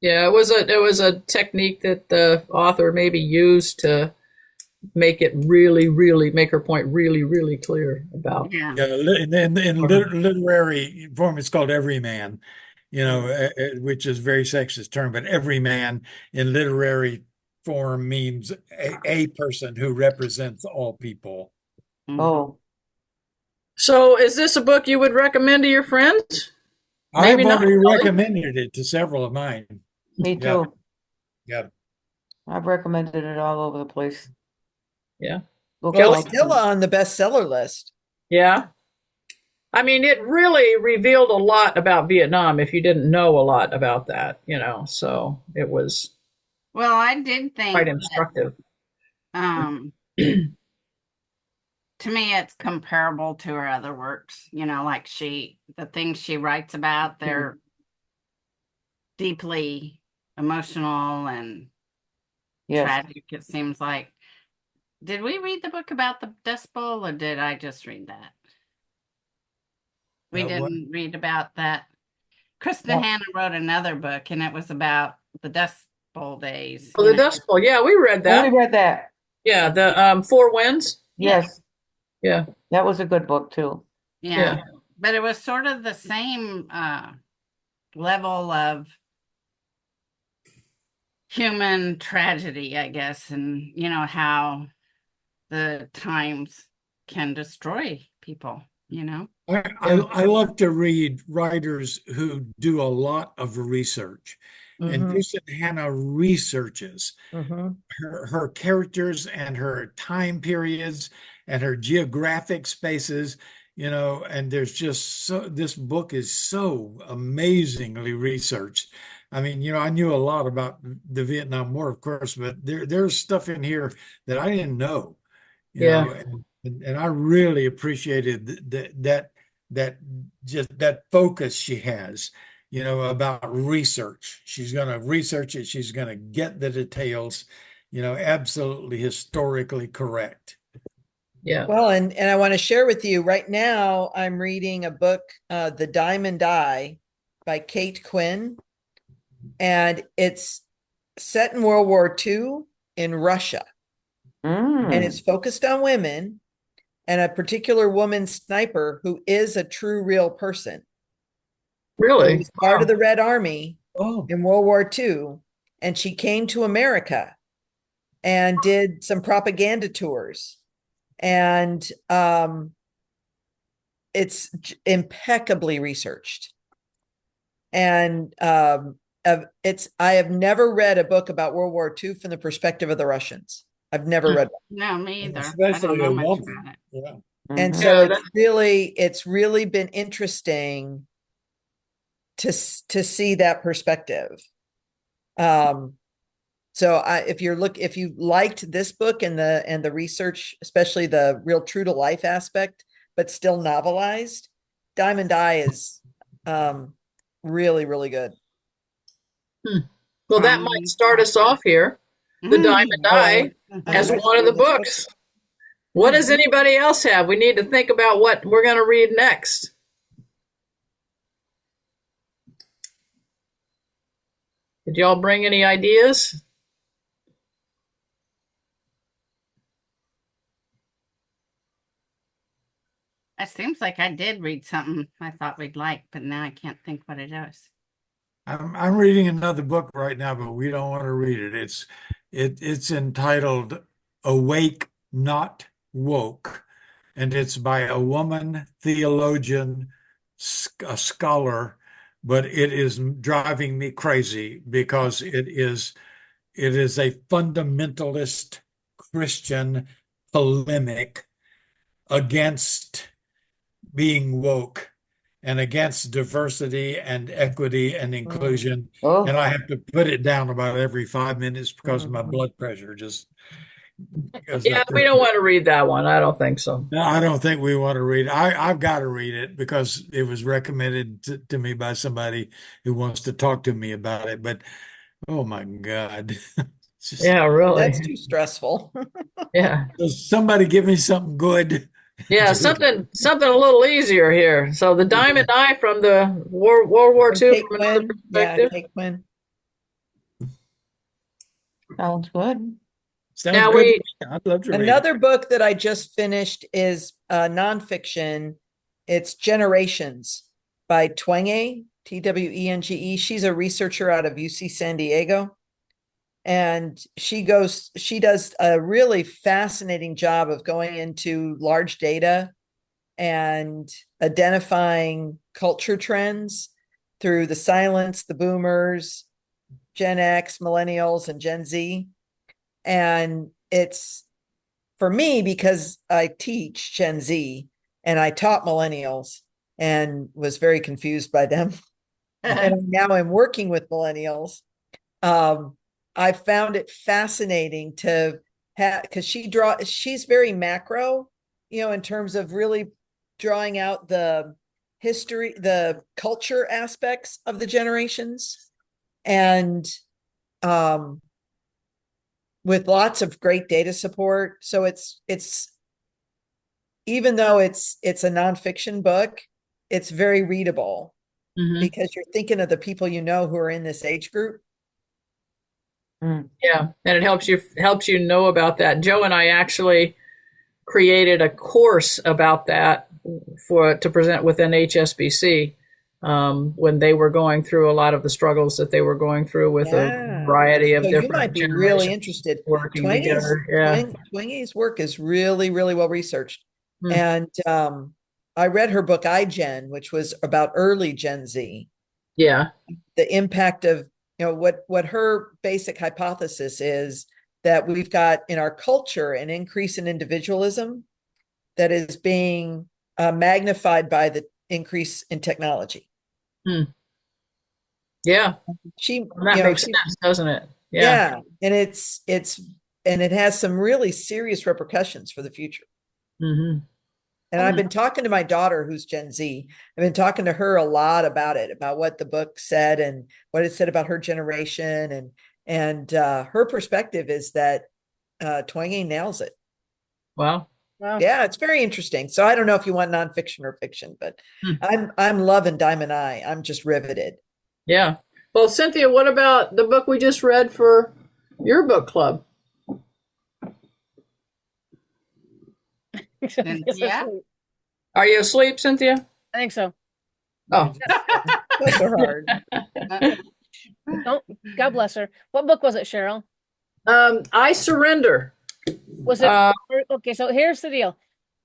Yeah, it was a technique that the author maybe used to make it really make her point really clear about. Yeah. Yeah, in literary form, it's called everyman, you know, which is a very sexist term, but everyman in literary form means a person who represents all people. Mhm. Oh, So, is this a book you would recommend to your friends? Maybe I've not, already Kelly. recommended it to several of mine. me Yeah, too. yeah. I've recommended it all over the place. Yeah. Book Well, Kelly? it's club. still on the bestseller list. Yeah. I mean, it really revealed a lot about Vietnam if you didn't know a lot about that, so it was Well, I did quite think that instructive. um to me it's comparable to her other works, like the things she writes about, they're deeply emotional and Yes. tragic, it seems like. Did we read the book about the Dust Bowl, or did I just read that? We What? didn't read about that. Kristin No. Hannah wrote another book, and it was about the Dust Bowl days. Oh, the Dust Bowl. Yeah, we read I only that. read that. Yeah, the Four Winds. Yeah. Yes, Yeah, that was a good book too. Yeah. yeah, But it was sort of the same level of human tragedy, I guess, and how the times can destroy people. I love to read writers who do a lot of research. And Mm-hmm. Kristin Hannah researches Mm-hmm. her characters and her time periods and her geographic spaces, you know, and there's just this book is so amazingly researched. I mean, you know, I knew a lot about the Vietnam War, of course, but there's stuff in here that I didn't know, you yeah, know, and I really appreciated that just that focus she has, you know, about research. She's going to research it. She's going to get the details, you know, absolutely historically correct. yeah. Well, and I want to share with you right now, I'm reading a book, The Diamond Eye by Kate Quinn, and it's set in World War II in Russia, and it's focused on women and a particular woman sniper who is a true real person. Who Really? was part of the Red Army Oh, in World War II, and she came to America and did some propaganda tours. And it's impeccably researched. And I have never read a book about World War II from the perspective of the Russians. I've never read one. No, me either. I especially don't know a much woman. about it. Yeah. And Mhm. so Yeah, it's really been interesting to see that perspective. So if you liked this book and the research, especially the real true to life aspect, but still novelized, Diamond Eye is really, really good. Well, that might start us off here. The Diamond Eye as one of the books. What does anybody else have? We need to think about what we're going to read next. Did y'all bring any ideas? It seems like I did read something I thought we'd like, but now I can't think what it is. I'm reading another book right now, but we don't want to read it. It's entitled Awake, Not Woke, and it's by a woman theologian, a scholar, but it is driving me crazy because it is a fundamentalist Christian polemic against being woke and against diversity and equity and inclusion. Oh, And I have to put it down about every 5 minutes because my blood pressure just, Yeah, we don't want to read that one. I don't think so. No, I don't think we want to read it. I've got to read it because it was recommended to me by somebody who wants to talk to me about it. But oh my God. It's just, Yeah, That's really. too stressful. Yeah. somebody give me something good. Yeah, something a little easier here. So the Diamond Eye from the World War II Kate from another Quinn. Yeah, perspective. Kate Quinn. Sounds good. Sounds Now good. we I'd love to read it. Another book that I just finished is nonfiction. It's Generations by Twenge, Twenge. She's a researcher out of UC San Diego. And she does a really fascinating job of going into large data and identifying culture trends through the silents, the boomers, Gen X, millennials, and Gen Z. And it's for me because I teach Gen Z and I taught millennials and was very confused by them. And now I'm working with millennials. I found it fascinating to have because she's very macro, in terms of really drawing out the history, the culture aspects of the generations, and with lots of great data support. So it's even though it's a nonfiction book, it's very readable because you're thinking of the people who are in this age group. Yeah, and it helps you know about that. Joe and I actually created a course about that to present within HSBC when they were going through a lot of the struggles that they were going through with a variety of different. You might be really interested. Working together. Yeah, Twenge's work is really, really well researched, and I read her book iGen, which was about early Gen Z. Yeah, the impact of what her basic hypothesis is that we've got in our culture an increase in individualism that is being magnified by the increase in technology. Yeah, that makes sense, doesn't it? Yeah, and it has some really serious repercussions for the future. And I've been talking to my daughter, who's Gen Z. I've been talking to her a lot about it, about what the book said and what it said about her generation. And her perspective is that Twenge nails it. Wow. Yeah, it's very interesting. So I don't know if you want nonfiction or fiction, but I'm loving Diamond Eye. I'm just riveted. Yeah. Well, Cynthia, what about the book we just read for your book club? Yeah. Are you asleep, Cynthia? I think so. Oh, Those are hard. Don't, God bless her. What book was it, Cheryl? I Surrender. Was it okay? So here's the deal.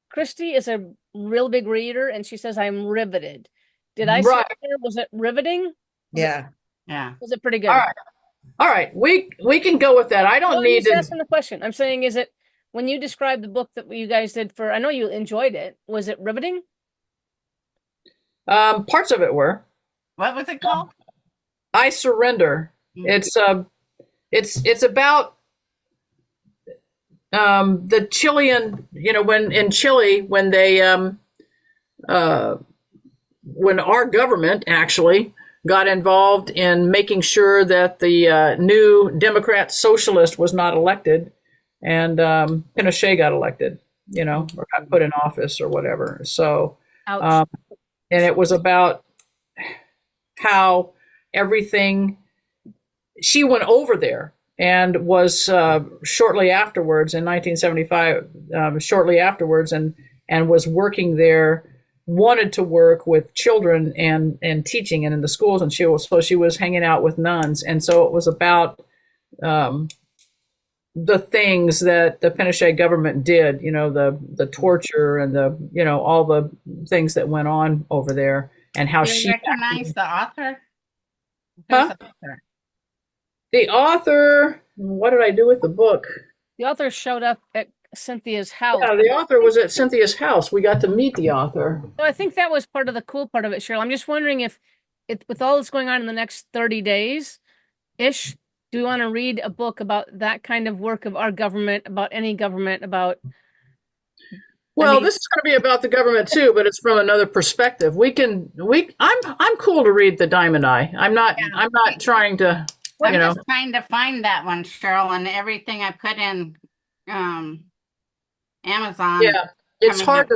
Christy is a real big reader, and she says I'm riveted. Did I Right. surrender? Was it riveting? Yeah. Yeah. Was it pretty good? All right. We can go with that. I don't I'm need just to. asking the question. I'm saying, is it when you described the book that you guys did for? I know you enjoyed it. Was it riveting? Parts of it were. What was it called? I Surrender. It's about the Chilean, when in Chile, when they when our government actually got involved in making sure that the new Democrat socialist was not elected, and Pinochet got elected, or got put in office or whatever. So, and it was about how everything. She went over there and was shortly afterwards in 1975, shortly afterwards, and was working there. Wanted to work with children and teaching and in the schools, and she was hanging out with nuns, and so it was about the things that the Pinochet government did, the torture and the all the things that went on over there, and how Do you recognize the author? Huh? Who's the author? The author. What did I do with the book? The author showed up at Cynthia's house. Yeah, the author was at Cynthia's house. We got to meet the author. So I think that was part of the cool part of it, Cheryl. I'm just wondering if with all that's going on in the next 30 days ish, Do we want to read a book about that kind of work of our government, about any government, about Well, mean, this is going to be about the government too, but it's from another perspective. I'm cool to read the Diamond Eye. I'm not trying to, I'm you know. just trying to find that one, Cheryl, and everything I put in Amazon. Yeah. It's coming hard up to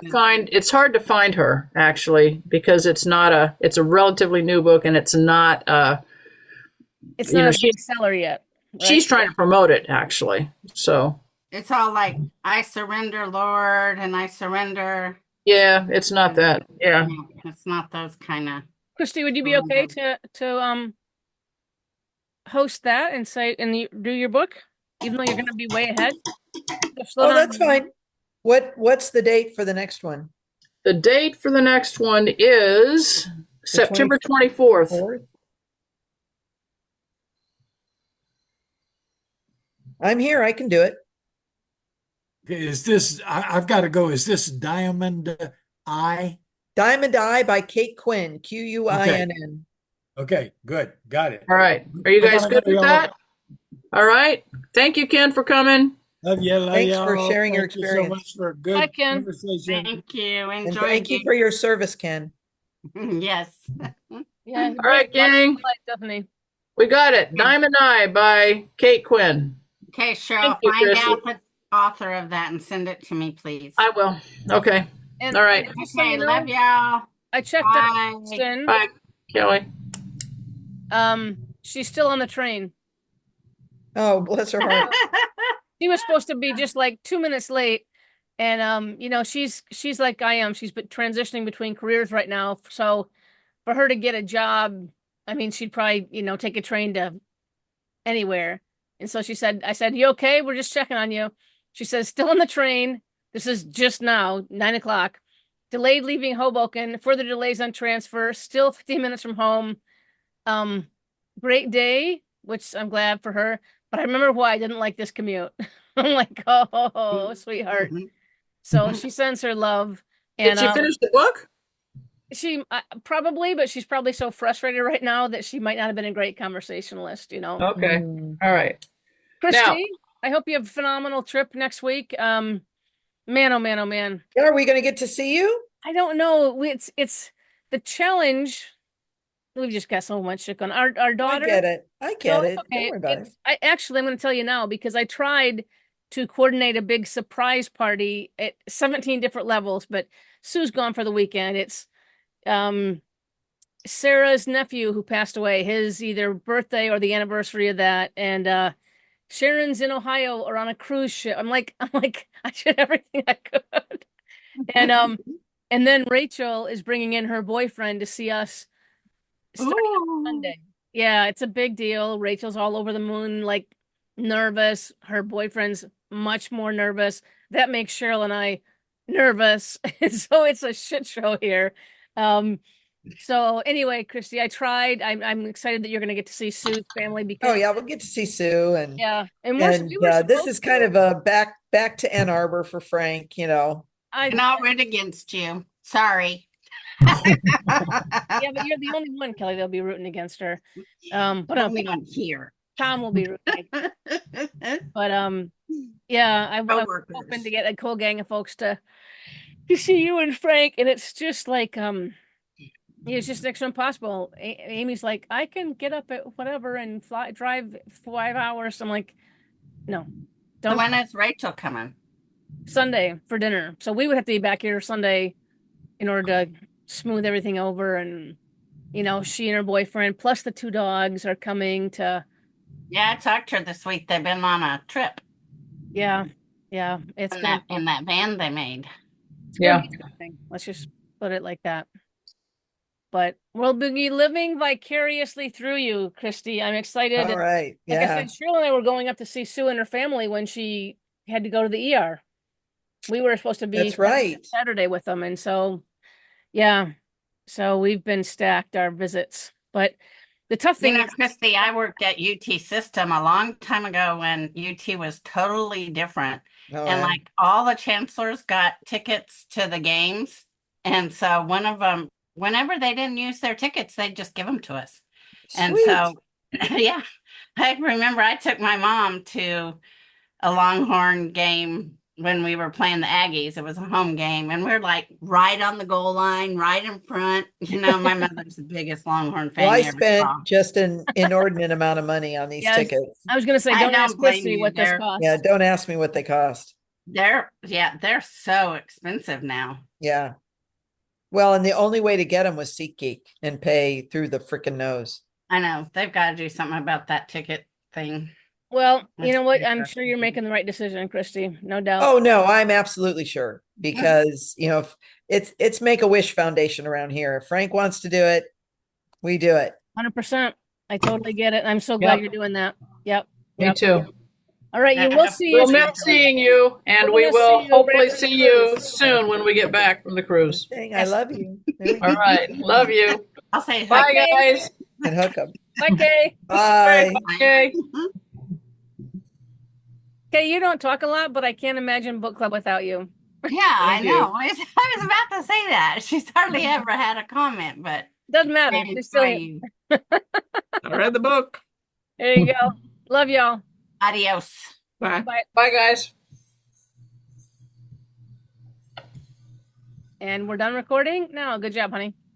with- find her actually because it's a relatively new book and it's not it's you not know, a bestseller yet, right? she's trying to promote it actually. So, It's all like, I surrender, Lord, and I surrender. yeah, it's not that. Yeah. No, it's not those kind of. Christy, would you be okay to host that and say do your book, even though you're going to be way ahead? Oh, that's fine. What's the date for the next one? The date for the next one is September 24th. I'm here. I can do it. Is this, I've got to go. Is this Diamond Eye? Diamond Eye by Kate Quinn, Quinn. Okay, good. Got it. All right. Are you guys good with y'all. that? All right. Thank you, Ken, for coming. Love you. Love Thanks y'all. for sharing your Thank you experience. so much for a good Bye, Ken. conversation. Thank you. And Enjoy thank you for your service, Ken. Yes. Yeah. All right, gang. Doesn't he? We got it. Diamond Eye by Kate Quinn. Okay, Cheryl, Thank you, find Chrissy. out the author of that and send it to me, please. I will. Okay. And All right. just so Okay, you know, love y'all. I checked Bye. out Kristen. Bye, Kelly. She's still on the train. Oh, bless her heart. She was supposed to be just like 2 minutes late. And she's like I am. She's been transitioning between careers right now. So for her to get a job, I mean, she'd probably, take a train to anywhere. And so I said, you okay? We're just checking on you. She says, still on the train. This is just now, 9:00. Delayed leaving Hoboken, further delays on transfer, still 15 minutes from home. Great day, which I'm glad for her. But I remember why I didn't like this commute. I'm like, oh, sweetheart. So she sends her love. And Did she finish the book? she probably, but she's probably so frustrated right now that she might not have been a great conversationalist, Okay. All right. Christy, Now- I hope you have a phenomenal trip next week. Man, oh man, oh man. Are we going to get to see you? I don't know. It's the challenge. We've just got so much shit going. Our daughter. I get it. I get it. Okay. Don't worry about it. I'm going to tell you now because I tried to coordinate a big surprise party at 17 different levels, but Sue's gone for the weekend. It's Sarah's nephew who passed away, his either birthday or the anniversary of that, and Sharon's in Ohio or on a cruise ship. I'm like, I did everything I could. And then Rachel is bringing in her boyfriend to see us starting on Monday. Yeah, it's a big deal. Rachel's all over the moon, like nervous. Her boyfriend's much more nervous. That makes Cheryl and I nervous. And so it's a shit show here. So anyway, Christy, I tried. I'm excited that you're going to get to see Sue's family because Oh yeah, we'll get to see Sue and and we this is kind of a back to Ann Arbor for Frank, I'm not root against you. Sorry. Yeah, but you're the only one, Kelly, that'll be rooting against her. But only one here. Tom will be rooting. But yeah, I'm hoping to get a cool gang of folks to see you and Frank, and it's just like it's just next to impossible. Amy's like, I can get up at whatever and drive 5 hours. I'm like, no, don't. So when is Rachel coming? Sunday for dinner. So we would have to be back here Sunday in order to smooth everything over. And, she and her boyfriend, plus the 2 dogs are coming to. Yeah, I talked to her this week. They've been on a trip. Yeah. Yeah. It's in that van they made. Yeah. Let's just put it like that. But we'll be living vicariously through you, Christy. I'm excited. All right. Like I said, Cheryl and I were going up to see Sue and her family when she had to go to the ER. We were supposed to be That's right. Saturday with them. And so, yeah. So we've been stacked our visits. But the tough thing is, Christy, I worked at UT System a long time ago when UT was totally different. And like all the chancellors got tickets to the games. And so one of them, whenever they didn't use their tickets, they'd just give them to us. Sweet. And so, yeah. I remember I took my mom to a Longhorn game when we were playing the Aggies. It was a home game, and we're like right on the goal line, right in front. You know, my mother's the biggest Longhorn Well, fan I you ever spent saw. just an inordinate amount of money on these Yes. tickets. I was going to say, I don't ask don't blame Christy you. what this costs. Yeah, don't ask me what they cost. They're so expensive now. Yeah. Well, and the only way to get them was SeatGeek and pay through the freaking nose. I know they've got to do something about that ticket thing. Well, you That's know what? pretty I'm sure you're frustrating. making the right decision, Christy. No doubt. Oh no, I'm absolutely sure because it's Make-A-Wish Foundation around here. If Frank wants to do it, we do it. 100%. I totally get it. I'm so glad Yep. you're doing that. Yep. Me Yep. too. All right, you I will hope see you you. We'll enjoy miss it. seeing you, and We're we gonna will see you hopefully right after the see you cruise. soon when we get back from the cruise. Dang, I love you. There we All go. right. Love you. I'll say Bye, Okay. guys. And hook them. Bye, Kay. Bye. Okay. Kay, you don't talk a lot, but I can't imagine book club without you. Yeah, I Thank you. know. I was about to say that. She's hardly ever had a comment, but Doesn't matter. I She's still enjoy here. you. I read the book. There you go. Love y'all. Adios. Bye. Bye. Bye, guys. And we're done recording? No, good job, honey.